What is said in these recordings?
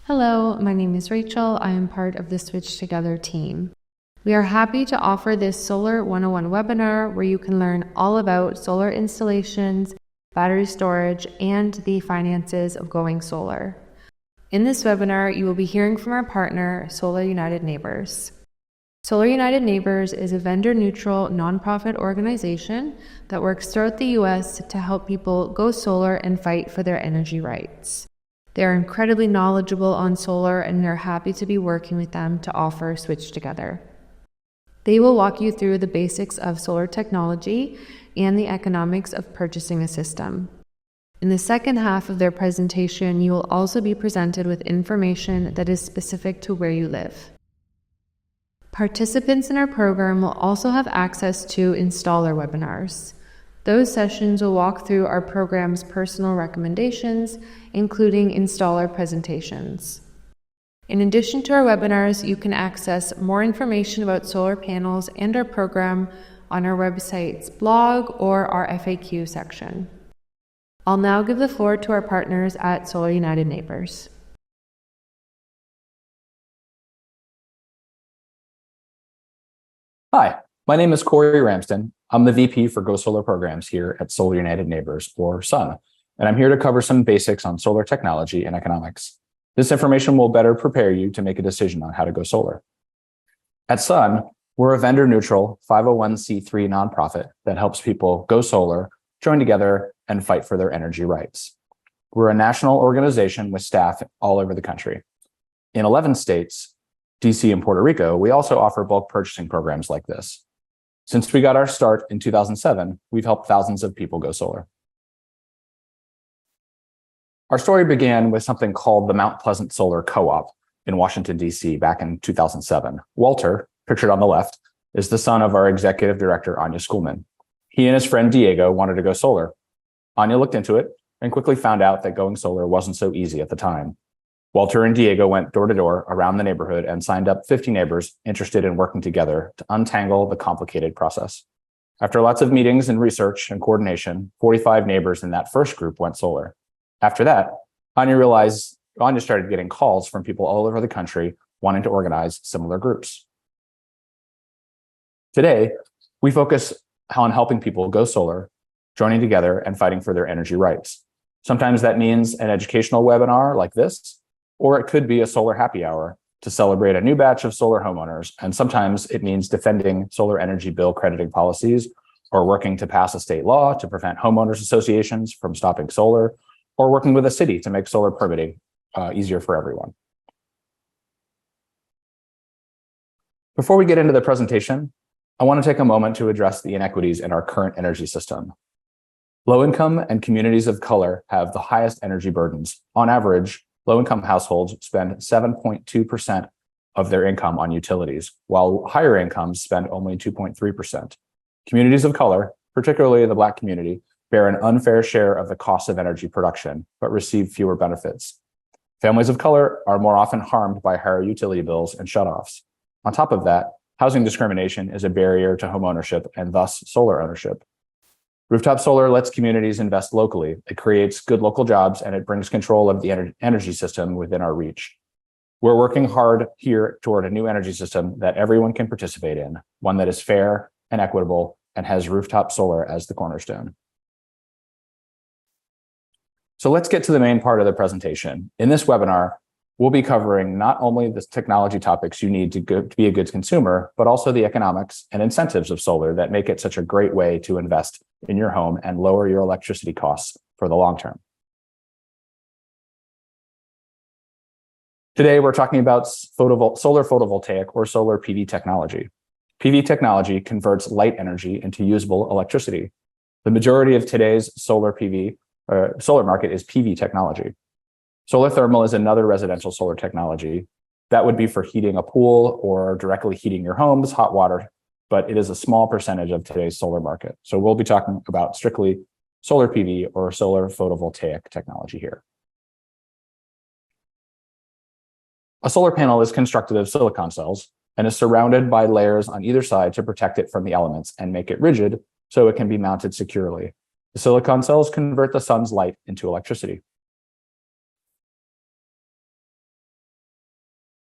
Hello, my name is Rachel. I am part of the Switch Together team. We are happy to offer this Solar 101 webinar where you can learn all about solar installations, battery storage, and the finances of going solar. In this webinar, you will be hearing from our partner, Solar United Neighbors. Solar United Neighbors is a vendor-neutral nonprofit organization that works throughout the U.S. to help people go solar and fight for their energy rights. They are incredibly knowledgeable on solar, and we are happy to be working with them to offer Switch Together. They will walk you through the basics of solar technology and the economics of purchasing a system. In the second half of their presentation, you will also be presented with information that is specific to where you live. Participants in our program will also have access to installer webinars. Those sessions will walk through our program's personal recommendations, including installer presentations. In addition to our webinars, you can access more information about solar panels and our program on our website's blog or our FAQ section. I'll now give the floor to our partners at Solar United Neighbors. Hi, my name is Corey Ramsden. I'm the VP for Go Solar programs here at Solar United Neighbors, or SUN, and I'm here to cover some basics on solar technology and economics. This information will better prepare you to make a decision on how to go solar. At SUN, we're a vendor-neutral 501c3 nonprofit that helps people go solar, join together, and fight for their energy rights. We're a national organization with staff all over the country. In 11 states, DC and Puerto Rico, we also offer bulk purchasing programs like this. Since we got our start in 2007, we've helped thousands of people go solar. Our story began with something called the Mount Pleasant Solar Co-op in Washington, DC back in 2007. Walter, pictured on the left, is the son of our executive director, Anya Schoolman. He and his friend Diego wanted to go solar. Anya looked into it and quickly found out that going solar wasn't so easy at the time. Walter and Diego went door to door around the neighborhood and signed up 50 neighbors interested in working together to untangle the complicated process. After lots of meetings and research and coordination, 45 neighbors in that first group went solar. After that, Anya started getting calls from people all over the country wanting to organize similar groups. Today, we focus on helping people go solar, joining together, and fighting for their energy rights. Sometimes that means an educational webinar like this, or it could be a solar happy hour to celebrate a new batch of solar homeowners. And sometimes it means defending solar energy bill crediting policies, or working to pass a state law to prevent homeowners associations from stopping solar, or working with a city to make solar permitting easier for everyone. Before we get into the presentation, I want to take a moment to address the inequities in our current energy system. Low-income and communities of color have the highest energy burdens. On average, low-income households spend 7.2% of their income on utilities, while higher incomes spend only 2.3%. Communities of color, particularly the Black community, bear an unfair share of the cost of energy production, but receive fewer benefits. Families of color are more often harmed by higher utility bills and shutoffs. On top of that, housing discrimination is a barrier to homeownership and thus solar ownership. Rooftop solar lets communities invest locally. It creates good local jobs, and it brings control of the energy system within our reach. We're working hard here toward a new energy system that everyone can participate in, one that is fair and equitable and has rooftop solar as the cornerstone. So let's get to the main part of the presentation. In this webinar, we'll be covering not only the technology topics you need to be a good consumer, but also the economics and incentives of solar that make it such a great way to invest in your home and lower your electricity costs for the long term. Today, we're talking about solar photovoltaic or solar PV technology. PV technology converts light energy into usable electricity. The majority of today's solar market is PV technology. Solar thermal is another residential solar technology. That would be for heating a pool or directly heating your home's hot water, but it is a small percentage of today's solar market. So we'll be talking about strictly solar PV or solar photovoltaic technology here. A solar panel is constructed of silicon cells and is surrounded by layers on either side to protect it from the elements and make it rigid so it can be mounted securely. The silicon cells convert the sun's light into electricity.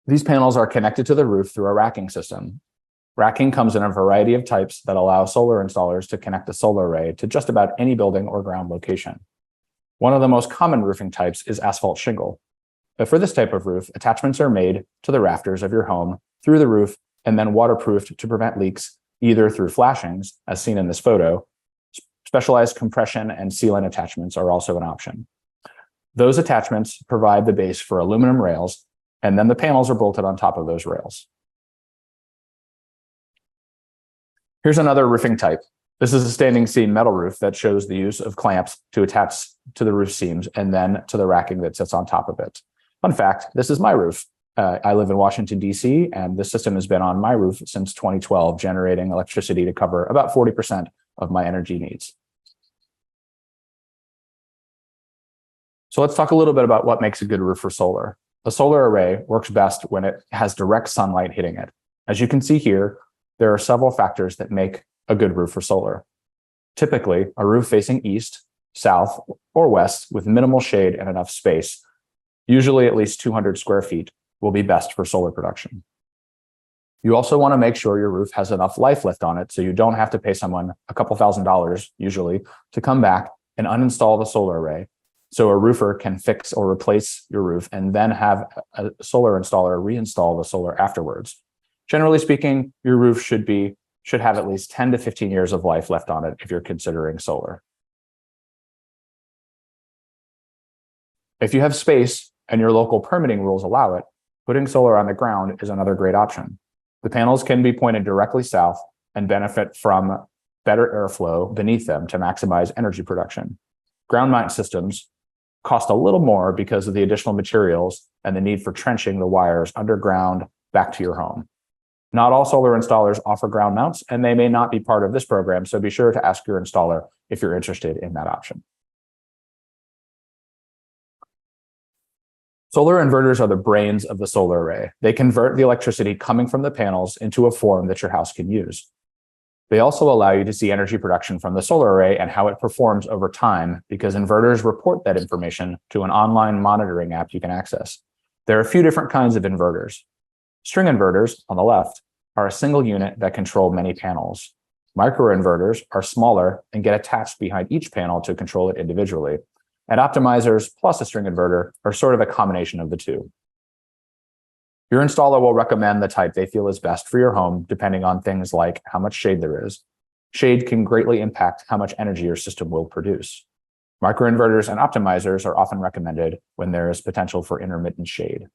These panels are connected to the roof through a racking system. Racking comes in a variety of types that allow solar installers to connect a solar array to just about any building or ground location. One of the most common roofing types is asphalt shingle. But for this type of roof, attachments are made to the rafters of your home through the roof and then waterproofed to prevent leaks, either through flashings, as seen in this photo. Specialized compression and sealant attachments are also an option. Those attachments provide the base for aluminum rails, and then the panels are bolted on top of those rails. Here's another roofing type. This is a standing seam metal roof that shows the use of clamps to attach to the roof seams and then to the racking that sits on top of it. Fun fact, this is my roof. I live in Washington, D.C., and this system has been on my roof since 2012, generating electricity to cover about 40% of my energy needs. So let's talk a little bit about what makes a good roof for solar. A solar array works best when it has direct sunlight hitting it. As you can see here, there are several factors that make a good roof for solar. Typically, a roof facing east, south, or west with minimal shade and enough space, usually at least 200 square feet, will be best for solar production. You also want to make sure your roof has enough life left on it so you don't have to pay someone a couple $1,000s, usually, to come back and uninstall the solar array, so a roofer can fix or replace your roof and then have a solar installer reinstall the solar afterwards. Generally speaking, your roof should have at least 10 to 15 years of life left on it if you're considering solar. If you have space and your local permitting rules allow it, putting solar on the ground is another great option. The panels can be pointed directly south and benefit from better airflow beneath them to maximize energy production. Ground mount systems cost a little more because of the additional materials and the need for trenching the wires underground back to your home. Not all solar installers offer ground mounts, and they may not be part of this program, so be sure to ask your installer if you're interested in that option. Solar inverters are the brains of the solar array. They convert the electricity coming from the panels into a form that your house can use. They also allow you to see energy production from the solar array and how it performs over time, because inverters report that information to an online monitoring app you can access. There are a few different kinds of inverters. String inverters, on the left, are a single unit that control many panels. Microinverters are smaller and get attached behind each panel to control it individually. And optimizers plus a string inverter are sort of a combination of the two. Your installer will recommend the type they feel is best for your home, depending on things like how much shade there is. Shade can greatly impact how much energy your system will produce. Microinverters and optimizers are often recommended when there is potential for intermittent shade.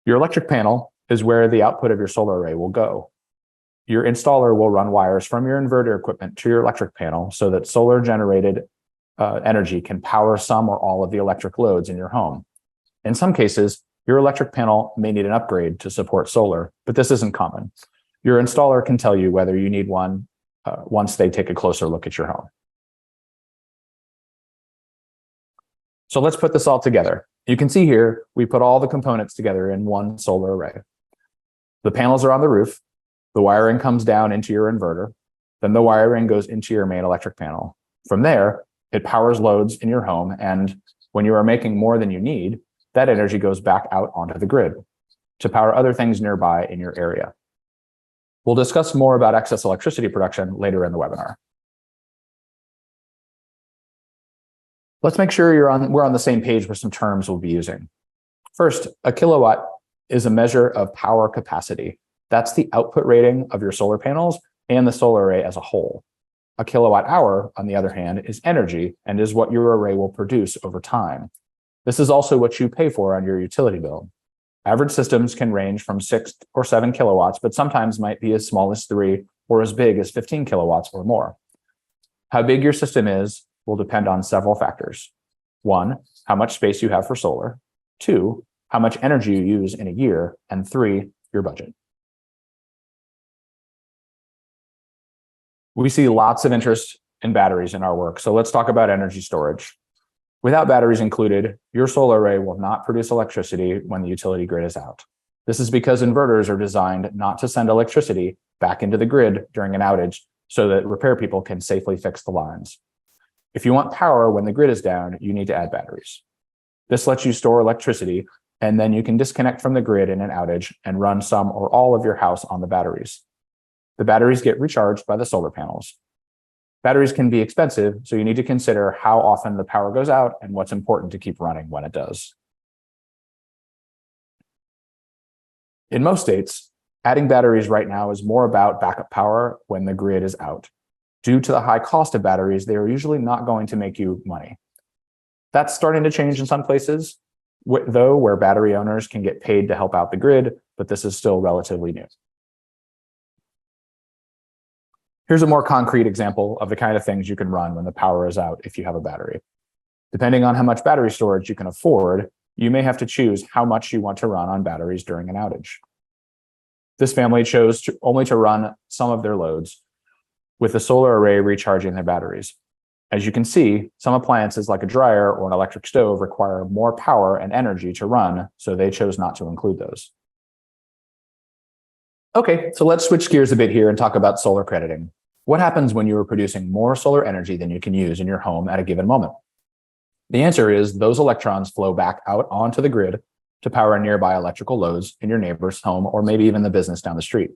Your electric panel is where the output of your solar array will go. Your installer will run wires from your inverter equipment to your electric panel so that solar generated energy can power some or all of the electric loads in your home. In some cases, your electric panel may need an upgrade to support solar, but this isn't common. Your installer can tell you whether you need one once they take a closer look at your home. So let's put this all together. You can see here, we put all the components together in one solar array. The panels are on the roof. The wiring comes down into your inverter. Then the wiring goes into your main electric panel. From there, it powers loads in your home. And when you are making more than you need, that energy goes back out onto the grid to power other things nearby in your area. We'll discuss more about excess electricity production later in the webinar. Let's make sure we're on the same page with some terms we'll be using. First, a kilowatt is a measure of power capacity. That's the output rating of your solar panels and the solar array as a whole. A kilowatt hour, on the other hand, is energy and is what your array will produce over time. This is also what you pay for on your utility bill. Average systems can range from 6 or 7 kilowatts, but sometimes might be as small as 3 or as big as 15 kilowatts or more. How big your system is will depend on several factors. 1, how much space you have for solar. 2, how much energy you use in a year. And 3, your budget. We see lots of interest in batteries in our work, so let's talk about energy storage. Without batteries included, your solar array will not produce electricity when the utility grid is out. This is because inverters are designed not to send electricity back into the grid during an outage so that repair people can safely fix the lines. If you want power when the grid is down, you need to add batteries. This lets you store electricity, and then you can disconnect from the grid in an outage and run some or all of your house on the batteries. The batteries get recharged by the solar panels. Batteries can be expensive, so you need to consider how often the power goes out and what's important to keep running when it does. In most states, adding batteries right now is more about backup power when the grid is out. Due to the high cost of batteries, they are usually not going to make you money. That's starting to change in some places, though, where battery owners can get paid to help out the grid, but this is still relatively new. Here's a more concrete example of the kind of things you can run when the power is out if you have a battery. Depending on how much battery storage you can afford, you may have to choose how much you want to run on batteries during an outage. This family chose only to run some of their loads, with the solar array recharging their batteries. As you can see, some appliances like a dryer or an electric stove require more power and energy to run, so they chose not to include those. Okay, so let's switch gears a bit here and talk about solar crediting. What happens when you are producing more solar energy than you can use in your home at a given moment? The answer is those electrons flow back out onto the grid to power nearby electrical loads in your neighbor's home or maybe even the business down the street.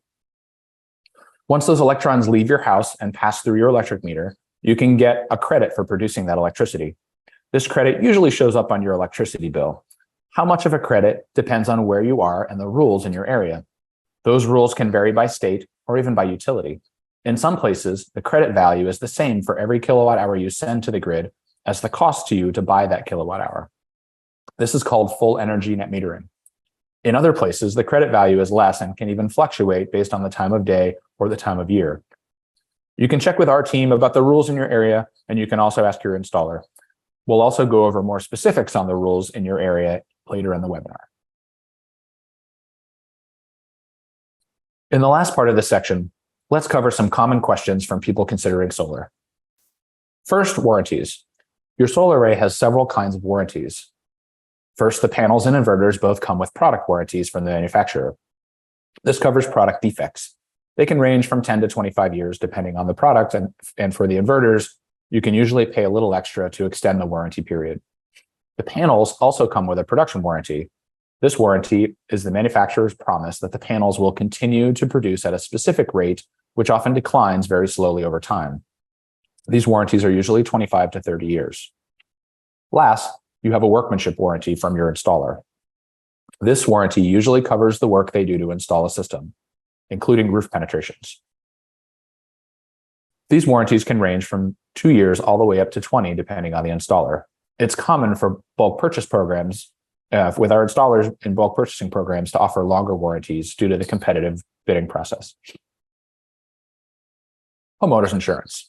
Once those electrons leave your house and pass through your electric meter, you can get a credit for producing that electricity. This credit usually shows up on your electricity bill. How much of a credit depends on where you are and the rules in your area. Those rules can vary by state or even by utility. In some places, the credit value is the same for every kilowatt hour you send to the grid as the cost to you to buy that kilowatt hour. This is called full energy net metering. In other places, the credit value is less and can even fluctuate based on the time of day or the time of year. You can check with our team about the rules in your area, and you can also ask your installer. We'll also go over more specifics on the rules in your area later in the webinar. In the last part of this section, let's cover some common questions from people considering solar. First, warranties. Your solar array has several kinds of warranties. First, the panels and inverters both come with product warranties from the manufacturer. This covers product defects. They can range from 10 to 25 years depending on the product, and for the inverters, you can usually pay a little extra to extend the warranty period. The panels also come with a production warranty. This warranty is the manufacturer's promise that the panels will continue to produce at a specific rate, which often declines very slowly over time. These warranties are usually 25 to 30 years. Last, you have a workmanship warranty from your installer. This warranty usually covers the work they do to install a system, including roof penetrations. These warranties can range from 2 years all the way up to 20, depending on the installer. It's common for bulk purchase programs with our installers in bulk purchasing programs to offer longer warranties due to the competitive bidding process. Homeowners insurance.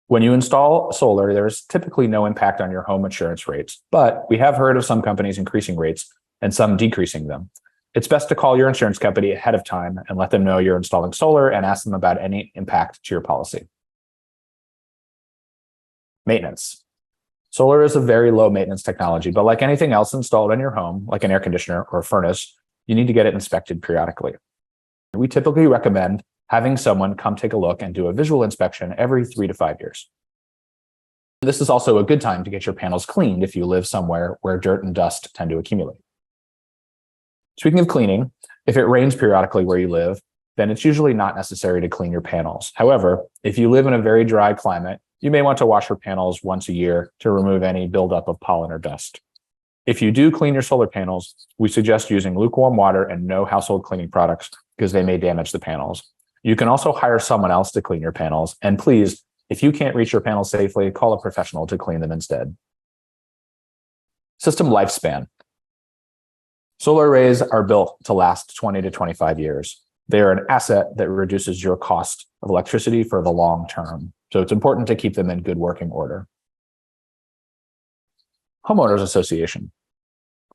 When you install solar, there's typically no impact on your home insurance rates, but we have heard of some companies increasing rates and some decreasing them. It's best to call your insurance company ahead of time and let them know you're installing solar and ask them about any impact to your policy. Maintenance. Solar is a very low maintenance technology, but like anything else installed in your home, like an air conditioner or a furnace, you need to get it inspected periodically. We typically recommend having someone come take a look and do a visual inspection every 3 to 5 years. This is also a good time to get your panels cleaned if you live somewhere where dirt and dust tend to accumulate. Speaking of cleaning, if it rains periodically where you live, then it's usually not necessary to clean your panels. However, if you live in a very dry climate, you may want to wash your panels once a year to remove any buildup of pollen or dust. If you do clean your solar panels, we suggest using lukewarm water and no household cleaning products because they may damage the panels. You can also hire someone else to clean your panels. And please, if you can't reach your panels safely, call a professional to clean them instead. System lifespan. Solar arrays are built to last 20 to 25 years. They are an asset that reduces your cost of electricity for the long term. So it's important to keep them in good working order. Homeowners association.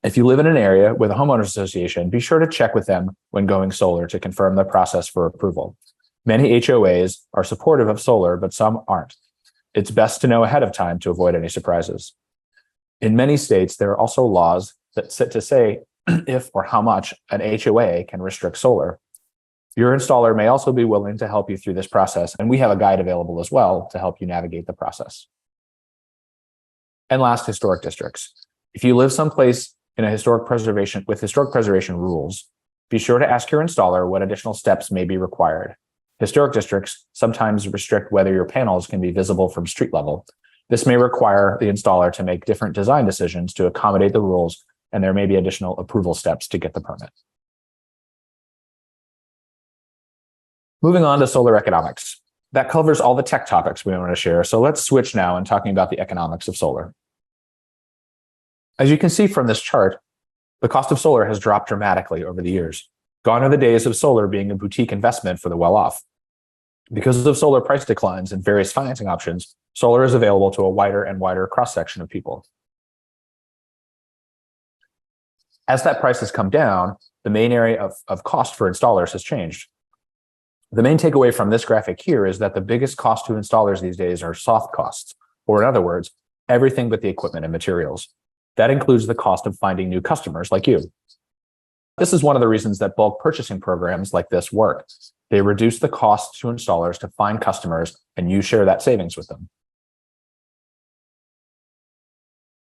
If you live in an area with a homeowners association, be sure to check with them when going solar to confirm the process for approval. Many HOAs are supportive of solar, but some aren't. It's best to know ahead of time to avoid any surprises. In many states, there are also laws that say if or how much an HOA can restrict solar. Your installer may also be willing to help you through this process, and we have a guide available as well to help you navigate the process. And last, historic districts. If you live someplace in a historic preservation rules, be sure to ask your installer what additional steps may be required. Historic districts sometimes restrict whether your panels can be visible from street level. This may require the installer to make different design decisions to accommodate the rules, and there may be additional approval steps to get the permit. Moving on to solar economics. That covers all the tech topics we want to share, so let's switch now and talking about the economics of solar. As you can see from this chart, the cost of solar has dropped dramatically over the years. Gone are the days of solar being a boutique investment for the well-off. Because of solar price declines and various financing options, solar is available to a wider and wider cross-section of people. As that price has come down, the main area of cost for installers has changed. The main takeaway from this graphic here is that the biggest cost to installers these days are soft costs, or in other words, everything but the equipment and materials. That includes the cost of finding new customers like you. This is one of the reasons that bulk purchasing programs like this work. They reduce the cost to installers to find customers, and you share that savings with them.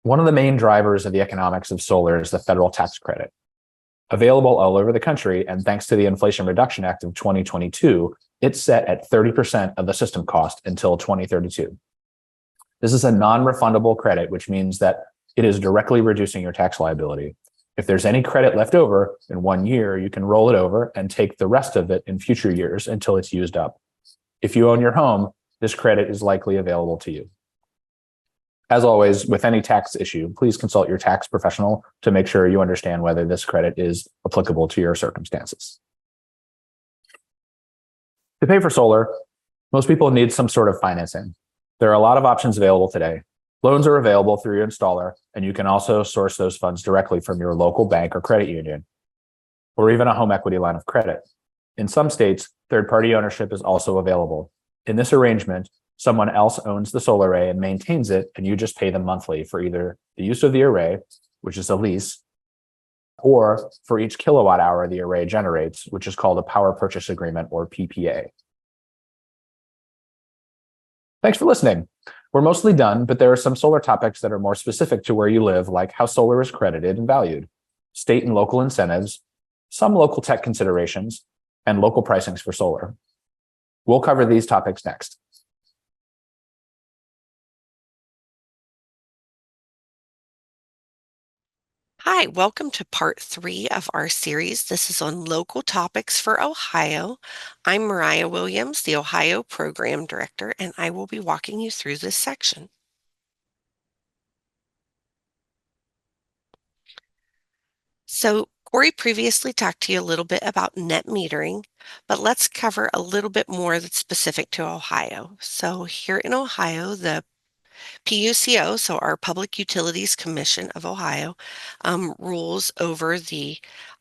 One of the main drivers of the economics of solar is the federal tax credit. Available all over the country, and thanks to the Inflation Reduction Act of 2022, it's set at 30% of the system cost until 2032. This is a non-refundable credit, which means that it is directly reducing your tax liability. If there's any credit left over in 1 year, you can roll it over and take the rest of it in future years until it's used up. If you own your home, this credit is likely available to you. As always, with any tax issue, please consult your tax professional to make sure you understand whether this credit is applicable to your circumstances. To pay for solar, most people need some sort of financing. There are a lot of options available today. Loans are available through your installer, and you can also source those funds directly from your local bank or credit union, or even a home equity line of credit. In some states, third-party ownership is also available. In this arrangement, someone else owns the solar array and maintains it, and you just pay them monthly for either the use of the array, which is a lease, or for each kilowatt hour the array generates, which is called a power purchase agreement or PPA. Thanks for listening. We're mostly done, but there are some solar topics that are more specific to where you live, like how solar is credited and valued, state and local incentives, some local tech considerations, and local pricings for solar. We'll cover these topics next. Hi, welcome to part 3 of our series. This is on local topics for Ohio. I'm Mariah Williams, the Ohio Program Director, and I will be walking you through this section. So Corey previously talked to you a little bit about net metering, but let's cover a little bit more that's specific to Ohio. So here in Ohio, the PUCO, so our Public Utilities Commission of Ohio, rules over the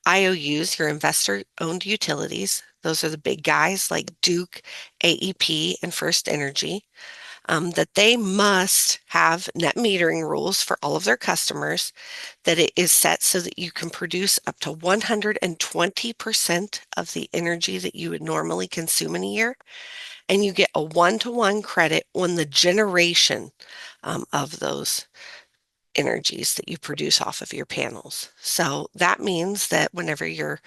IOUs, your investor-owned utilities. Those are the big guys like Duke, AEP, and First Energy, that they must have net metering rules for all of their customers, that it is set so that you can produce up to 120% of the energy that you would normally consume in a year, and you get a 1-to-1 credit on the generation of those energies that you produce off of your panels. So that means that whenever you're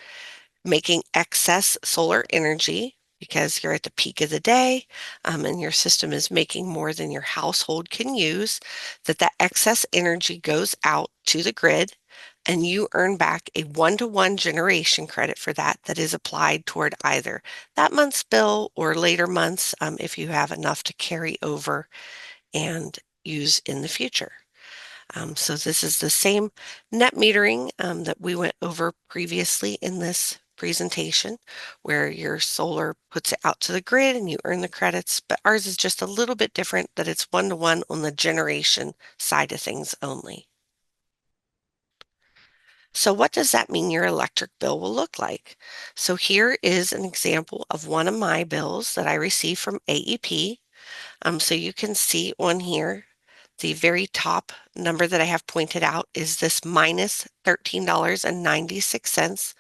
making excess solar energy, because you're at the peak of the day and your system is making more than your household can use, that excess energy goes out to the grid, and you earn back a 1-to-1 generation credit for that is applied toward either that month's bill or later months if you have enough to carry over and use in the future. So this is the same net metering that we went over previously in this presentation, where your solar puts it out to the grid and you earn the credits, but ours is just a little bit different, that it's 1-to-1 on the generation side of things only. So what does that mean your electric bill will look like? So here is an example of one of my bills that I received from AEP. So you can see on here, the very top number that I have pointed out is this minus $13.96.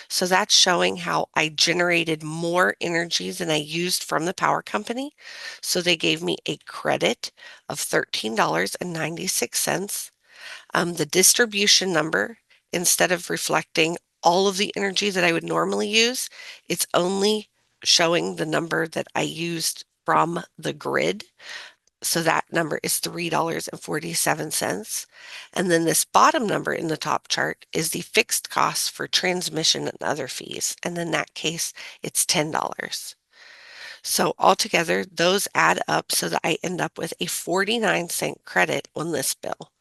So that's showing how I generated more energy than I used from the power company. So they gave me a credit of $13.96. The distribution number, instead of reflecting all of the energy that I would normally use, it's only showing the number that I used from the grid. So that number is $3.47. And then this bottom number in the top chart is the fixed cost for transmission and other fees. And in that case, it's $10. So altogether, those add up so that I end up with a 49-cent credit on this bill.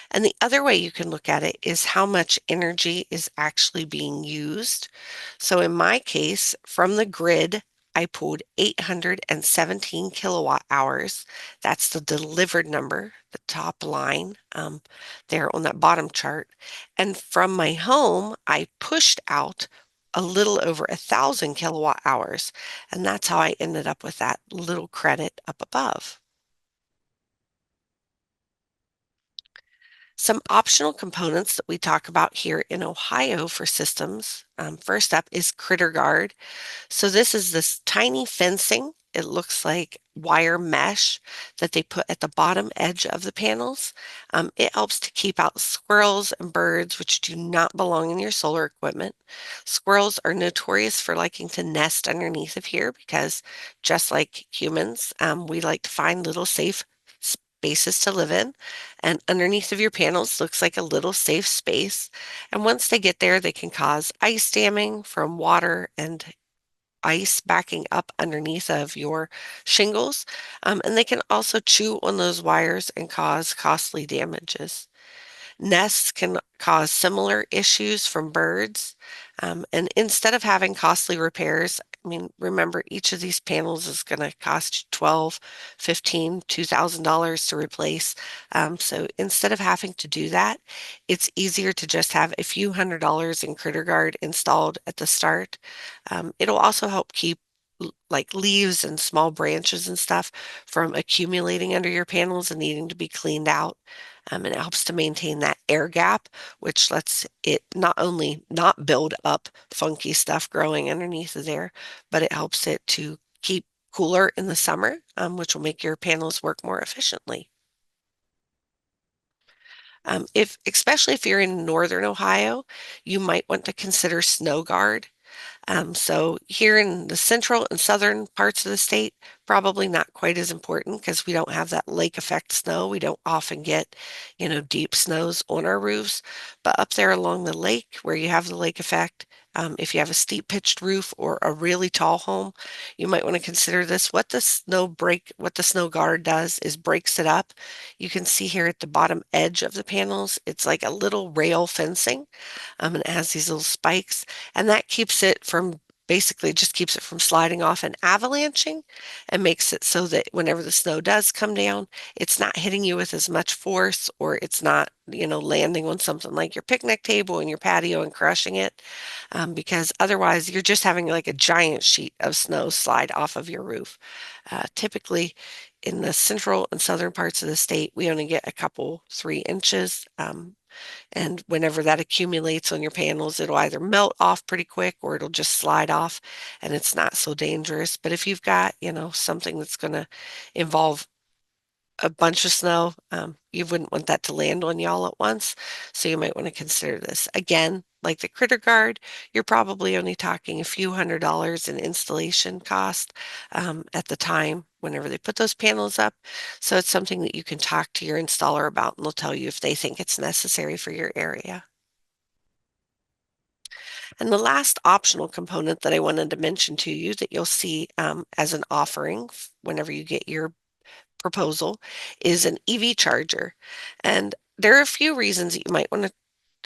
And the other way you can look at it is how much energy is actually being used. So in my case, from the grid, I pulled 817 kilowatt hours. That's the delivered number, the top line there on that bottom chart. And from my home, I pushed out a little over 1,000 kilowatt hours. And that's how I ended up with that little credit up above. Some optional components that we talk about here in Ohio for systems. First up is Critter Guard. So this is this tiny fencing. It looks like wire mesh that they put at the bottom edge of the panels. It helps to keep out squirrels and birds, which do not belong in your solar equipment. Squirrels are notorious for liking to nest underneath of here because, just like humans, we like to find little safe spaces to live in. And underneath of your panels looks like a little safe space. And once they get there, they can cause ice damming from water and ice backing up underneath of your shingles. And they can also chew on those wires and cause costly damages. Nests can cause similar issues from birds. And instead of having costly repairs, I mean, remember each of these panels is going to cost you $12, $15, $2,000 to replace. So instead of having to do that, it's easier to just have a few $100s in Critter Guard installed at the start. It'll also help keep like leaves and small branches and stuff from accumulating under your panels and needing to be cleaned out. And it helps to maintain that air gap, which lets it not only not build up funky stuff growing underneath of there, but it helps it to keep cooler in the summer, which will make your panels work more efficiently. Especially if you're in northern Ohio, you might want to consider Snow Guard. So here in the central and southern parts of the state, probably not quite as important because we don't have that lake effect snow. We don't often get, deep snows on our roofs. But up there along the lake where you have the lake effect, if you have a steep pitched roof or a really tall home, you might want to consider this. What the snow guard does is breaks it up. You can see here at the bottom edge of the panels, it's like a little rail fencing, and it has these little spikes, and that keeps it from basically just keeps it from sliding off and avalanching and makes it so that whenever the snow does come down, it's not hitting you with as much force or it's not, landing on something like your picnic table and your patio and crushing it. Because otherwise you're just having like a giant sheet of snow slide off of your roof. Typically in the central and southern parts of the state, we only get a couple, 3 inches. And whenever that accumulates on your panels, it'll either melt off pretty quick or it'll just slide off and it's not so dangerous. But if you've got, something that's going to involve a bunch of snow, you wouldn't want that to land on y'all at once. So you might want to consider this. Again, like the Critter Guard, you're probably only talking a few $100s in installation cost at the time whenever they put those panels up. So it's something that you can talk to your installer about and they'll tell you if they think it's necessary for your area. And the last optional component that I wanted to mention to you that you'll see as an offering whenever you get your proposal is an EV charger. And there are a few reasons that you might want to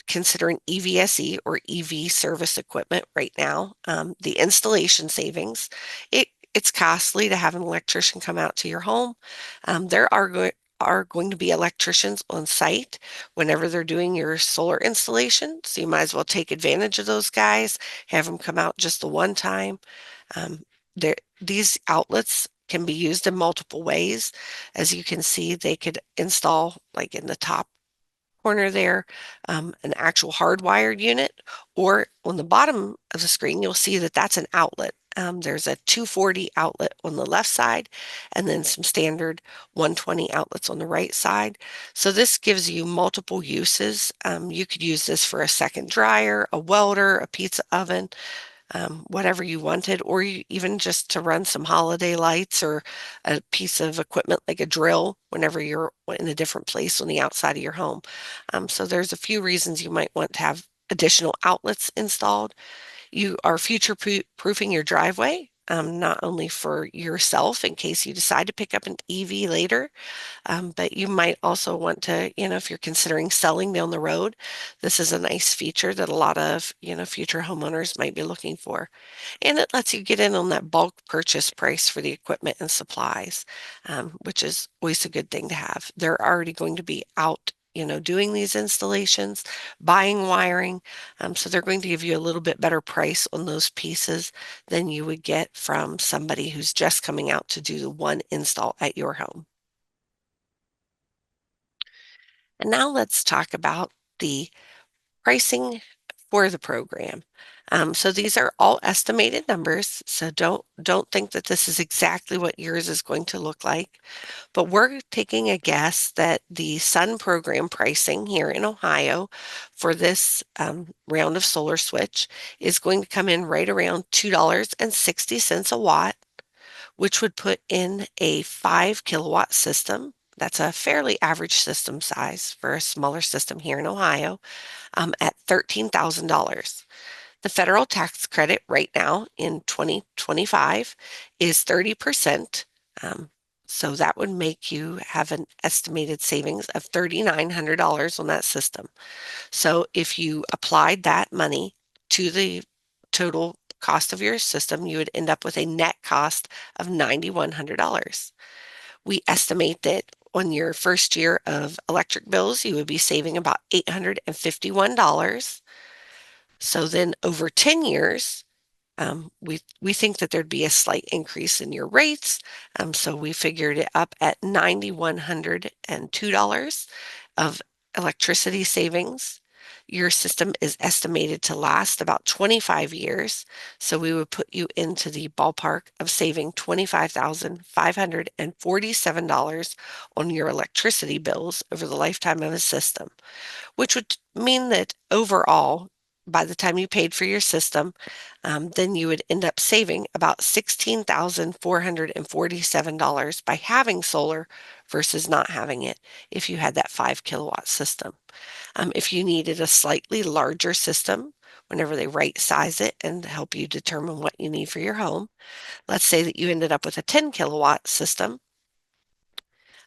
consider an EVSE or EV service equipment right now. The installation savings, it's costly to have an electrician come out to your home. There are going to be electricians on site whenever they're doing your solar installation. So you might as well take advantage of those guys, have them come out just the one time. These outlets can be used in multiple ways. As you can see, they could install like in the top corner there, an actual hardwired unit, or on the bottom of the screen, you'll see that that's an outlet. There's a 240 outlet on the left side and then some standard 120 outlets on the right side. So this gives you multiple uses. You could use this for a second dryer, a welder, a pizza oven, whatever you wanted, or even just to run some holiday lights or a piece of equipment like a drill whenever you're in a different place on the outside of your home. So there's a few reasons you might want to have additional outlets installed. You are future proofing your driveway, not only for yourself in case you decide to pick up an EV later, but you might also want to, if you're considering selling down the road, this is a nice feature that a lot of, future homeowners might be looking for. And it lets you get in on that bulk purchase price for the equipment and supplies, which is always a good thing to have. They're already going to be out doing these installations, buying wiring. So they're going to give you a little bit better price on those pieces than you would get from somebody who's just coming out to do the one install at your home. And now let's talk about the pricing for the program. So these are all estimated numbers, so don't think that this is exactly what yours is going to look like. But we're taking a guess that the Sun program pricing here in Ohio for this round of Solar Switch is going to come in right around $2.60 a watt, which would put in a 5 kilowatt system. That's a fairly average system size for a smaller system here in Ohio, at $13,000. The federal tax credit right now in 2025 is 30%. So that would make you have an estimated savings of $3,900 on that system. So if you applied that money to the total cost of your system, you would end up with a net cost of $9,100. We estimate that on your first year of electric bills, you would be saving about $851. So then over 10 years, we think that there'd be a slight increase in your rates. So we figured it up at $9,102 of electricity savings. Your system is estimated to last about 25 years. So we would put you into the ballpark of saving $25,547 on your electricity bills over the lifetime of a system, which would mean that overall, by the time you paid for your system, then you would end up saving about $16,447 by having solar versus not having it if you had that 5 kilowatt system. If you needed a slightly larger system, whenever they right size it and help you determine what you need for your home, let's say that you ended up with a 10 kilowatt system.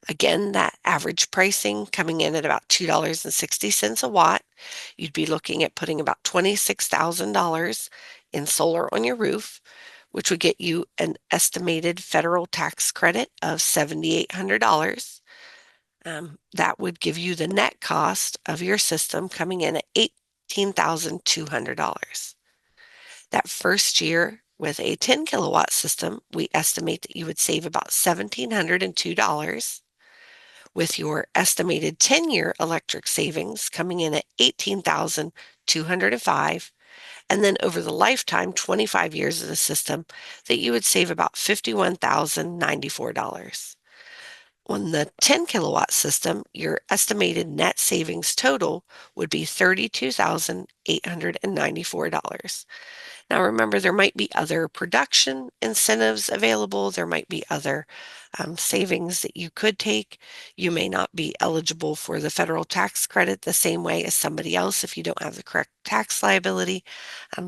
Again, that average pricing coming in at about $2.60 a watt. You'd be looking at putting about $26,000 in solar on your roof, which would get you an estimated federal tax credit of $7,800. That would give you the net cost of your system coming in at $18,200. That first year with a 10 kilowatt system, we estimate that you would save about $1,702, with your estimated 10-year electric savings coming in at $18,205. And then over the lifetime, 25 years of the system, that you would save about $51,094. On the 10 kilowatt system, your estimated net savings total would be $32,894. Now remember, there might be other production incentives available. There might be other savings that you could take. You may not be eligible for the federal tax credit the same way as somebody else if you don't have the correct tax liability.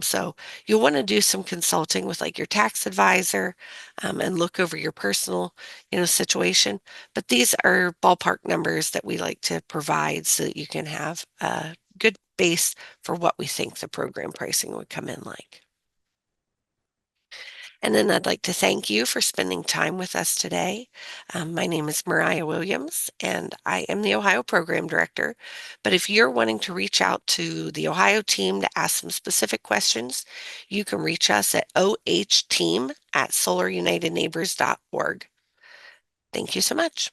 So you'll want to do some consulting with like your tax advisor and look over your personal, situation. But these are ballpark numbers that we like to provide so that you can have a good base for what we think the program pricing would come in like. And then I'd like to thank you for spending time with us today. My name is Mariah Williams, and I am the Ohio Program Director. But if you're wanting to reach out to the Ohio team to ask some specific questions, you can reach us at ohteam@solarunitedneighbors.org. Thank you so much.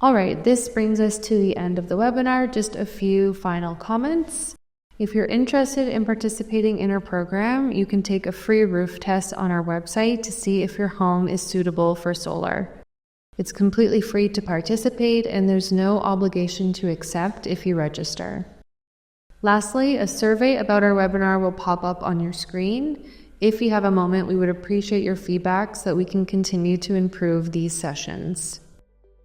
All right, this brings us to the end of the webinar. Just a few final comments. If you're interested in participating in our program, you can take a free roof test on our website to see if your home is suitable for solar. It's completely free to participate, and there's no obligation to accept if you register. Lastly, a survey about our webinar will pop up on your screen. If you have a moment, we would appreciate your feedback so that we can continue to improve these sessions.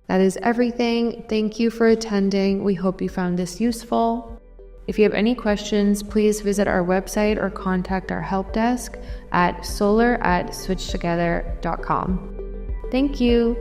That is everything. Thank you for attending. We hope you found this useful. If you have any questions, please visit our website or contact our help desk at solar@switchtogether.com. Thank you.